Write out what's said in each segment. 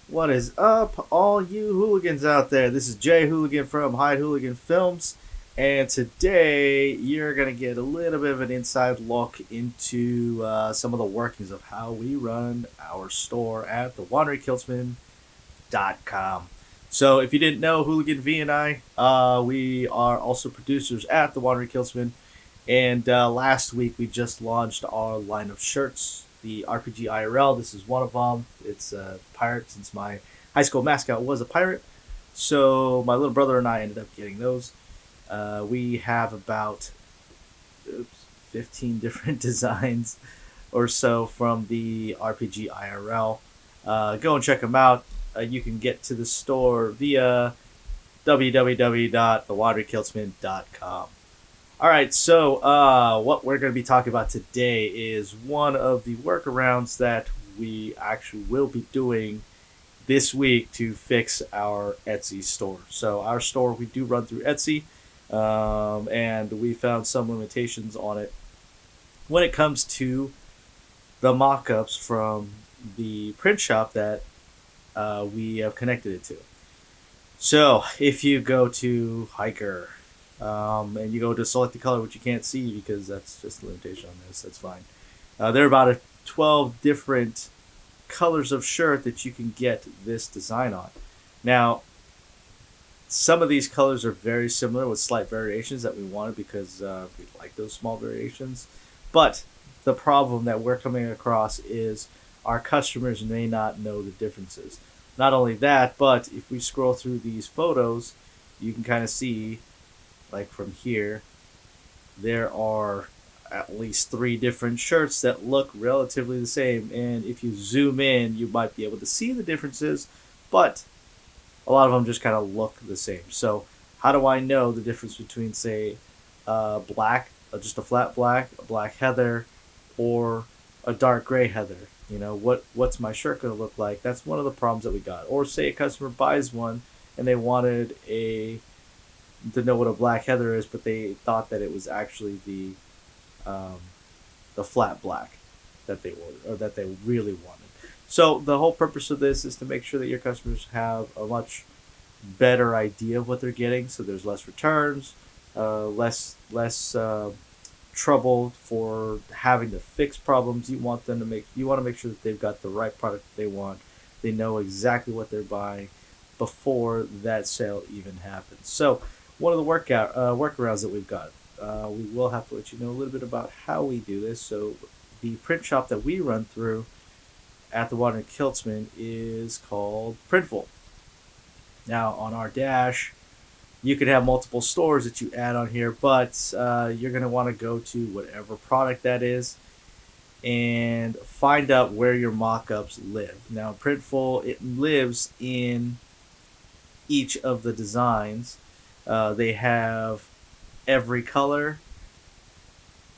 What is up, all you hooligans out there? This is Jay Hooligan from Hyde Hooligan Films, and today you're going to get a little bit of an inside look into some of the workings of how we run our store at the WanderingKiltsman.com. So, if you didn't know, Hooligan V and I, we are also producers at the Wandering Kiltsman, and last week we just launched our line of shirts, the RPG IRL. This is one of them. It's a pirate since my high school mascot was a pirate. So my little brother and I ended up getting those. We have about 15 different designs or so from the RPG IRL. Go and check them out. You can get to the store via www.thewanderingkiltsman.com. All right, so what we're going to be talking about today is one of the workarounds that we actually will be doing this week to fix our Etsy store. So our store, we do run through Etsy, and we found some limitations on it when it comes to the mock-ups from the print shop that we have connected it to. So if you go to Hiker, and you go to select the color, which you can't see because that's just a limitation on this. That's fine. There are about 12 different colors of shirt that you can get this design on. Now, some of these colors are very similar with slight variations that we wanted because we like those small variations. But the problem that we're coming across is our customers may not know the differences. Not only that, but if we scroll through these photos, you can kind of see, like from here, there are at least 3 different shirts that look relatively the same. And if you zoom in, you might be able to see the differences, but a lot of them just kind of look the same. So, how do I know the difference between, say, black, just a flat black, a black heather, or a dark gray heather? What's my shirt going to look like? That's one of the problems that we got. Or say a customer buys one and they wanted to know what a black heather is, but they thought that it was actually the flat black that they ordered or that they really wanted. So the whole purpose of this is to make sure that your customers have a much better idea of what they're getting, so there's less returns, less trouble for having to fix problems. You want to make sure that they've got the right product that they want. They know exactly what they're buying before that sale even happens. So one of the workarounds that we've got, we will have to let you know a little bit about how we do this. So the print shop that we run through at the Wandering Kiltsman is called Printful. Now on our dash, you could have multiple stores that you add on here, but you're going to want to go to whatever product that is and find out where your mock-ups live. Now Printful, it lives in each of the designs. They have every color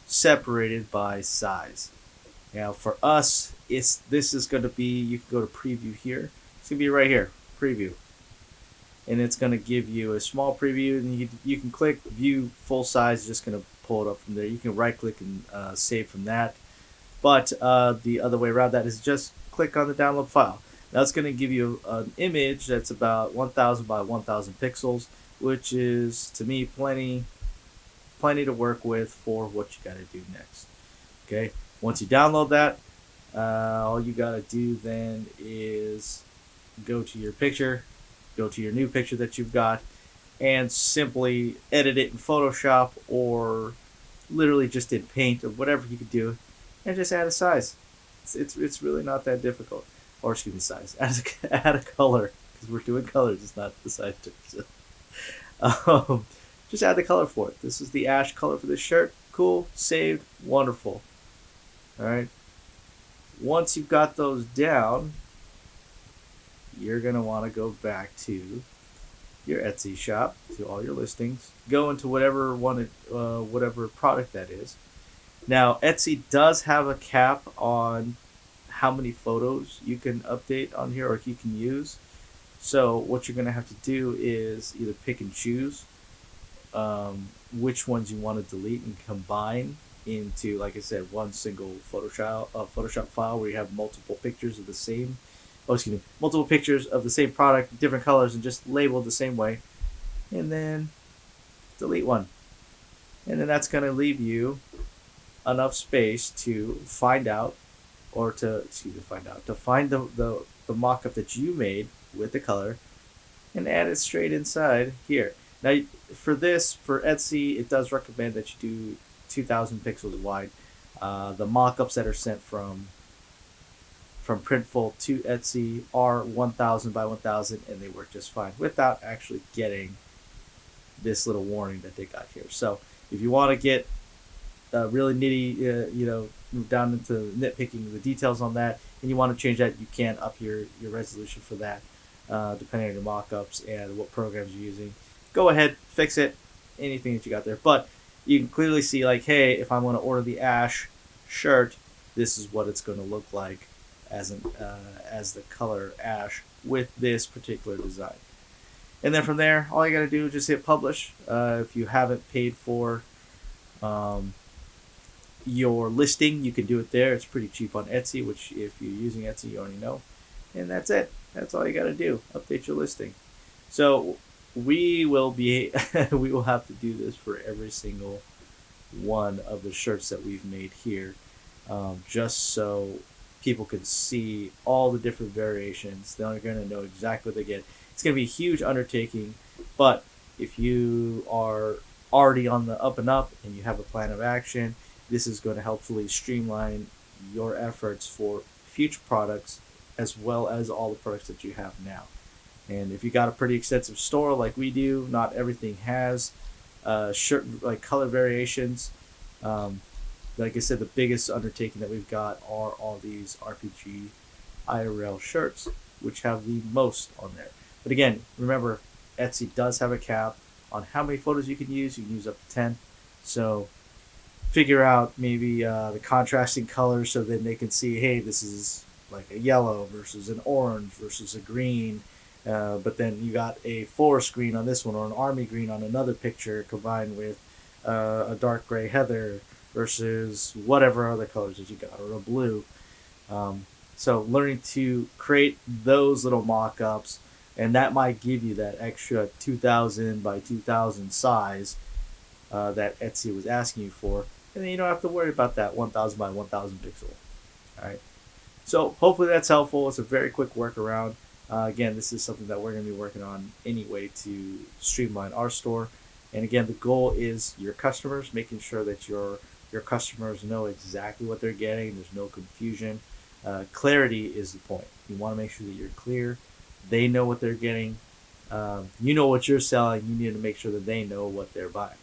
separated by size. Now for us, this is going to be, you can go to preview here. It's going to be right here, preview. And it's going to give you a small preview, and you can click view full size. Just going to pull it up from there. You can right click and save from that. But the other way around that is just click on the download file. That's going to give you an image that's about 1000 by 1000 pixels, which is, to me, plenty to work with for what you got to do next. Okay, once you download that, all you got to do then is go to your picture, go to your new picture that you've got, and simply edit it in Photoshop or literally just in Paint or whatever you could do, and just add a size. It's really not that difficult. Or excuse me, size. Add a color, because we're doing colors. It's not the size. Just add the color for it. This is the ash color for this shirt. Cool. Saved. Wonderful. All right. Once you've got those down, you're going to want to go back to your Etsy shop, to all your listings. Go into whatever product that is. Now, Etsy does have a cap on how many photos you can update on here or you can use. So what you're going to have to do is either pick and choose which ones you want to delete and combine into, like I said, one single Photoshop file where you have multiple pictures of the same multiple pictures of the same product, different colors, and just labeled the same way, and then delete one. And then that's going to leave you enough space to find out, or to find the mock-up that you made with the color and add it straight inside here. Now, for Etsy, it does recommend that you do 2,000 pixels wide. The mock-ups that are sent from Printful to Etsy are 1,000 by 1,000, and they work just fine without actually getting this little warning that they got here. So if you want to get really nitty, move down into nitpicking the details on that, and you want to change that, you can up your resolution for that, depending on your mockups and what programs you're using. Go ahead, fix it, anything that you got there. But you can clearly see, like, hey, if I'm going to order the Ash shirt, this is what it's going to look like as the color Ash with this particular design. And then from there, all you got to do is just hit publish. If you haven't paid for your listing, you can do it there. It's pretty cheap on Etsy, which if you're using Etsy, you already know. And that's it. That's all you got to do. Update your listing. So we will have to do this for every single one of the shirts that we've made here, just so people can see all the different variations. They're going to know exactly what they get. It's going to be a huge undertaking, but if you are already on the up and up and you have a plan of action, this is going to helpfully streamline your efforts for future products, as well as all the products that you have now. And if you got a pretty extensive store like we do, not everything has shirt like color variations. Like I said, the biggest undertaking that we've got are all these RPG IRL shirts, which have the most on there. But again, remember, Etsy does have a cap on how many photos you can use. You can use up to 10. So figure out maybe the contrasting colors, so then they can see, hey, this is like a yellow versus an orange versus a green. But then you got a forest green on this one, or an army green on another picture, combined with a dark gray heather versus whatever other colors that you got, or a blue. So learning to create those little mock-ups, and that might give you that extra 2,000 by 2,000 size that Etsy was asking you for, and then you don't have to worry about that 1,000 by 1,000 pixel. All right. So hopefully that's helpful. It's a very quick workaround. Again, this is something that we're going to be working on anyway to streamline our store. And again, the goal is your customers, making sure that your customers know exactly what they're getting. There's no confusion. Clarity is the point. You want to make sure that you're clear. They know what they're getting. You know what you're selling. You need to make sure that they know what they're buying.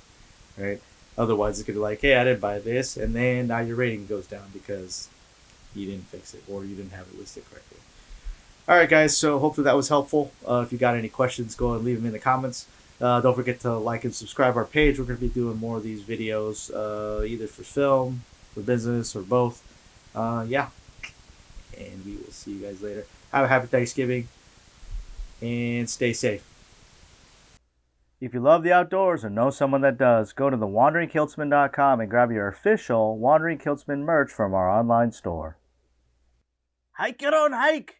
Right? Otherwise, it's going to be like, hey, I didn't buy this, and then now your rating goes down because you didn't fix it or you didn't have it listed correctly. All right, guys, so hopefully that was helpful. If you got any questions, go and leave them in the comments. Don't forget to like and subscribe our page. We're going to be doing more of these videos, either for film, for business, or both. Yeah. And we will see you guys later. Have a happy Thanksgiving, and stay safe. If you love the outdoors or know someone that does, go to thewanderingkiltsman.com and grab your official Wandering Kiltsman merch from our online store. Hike it on hike!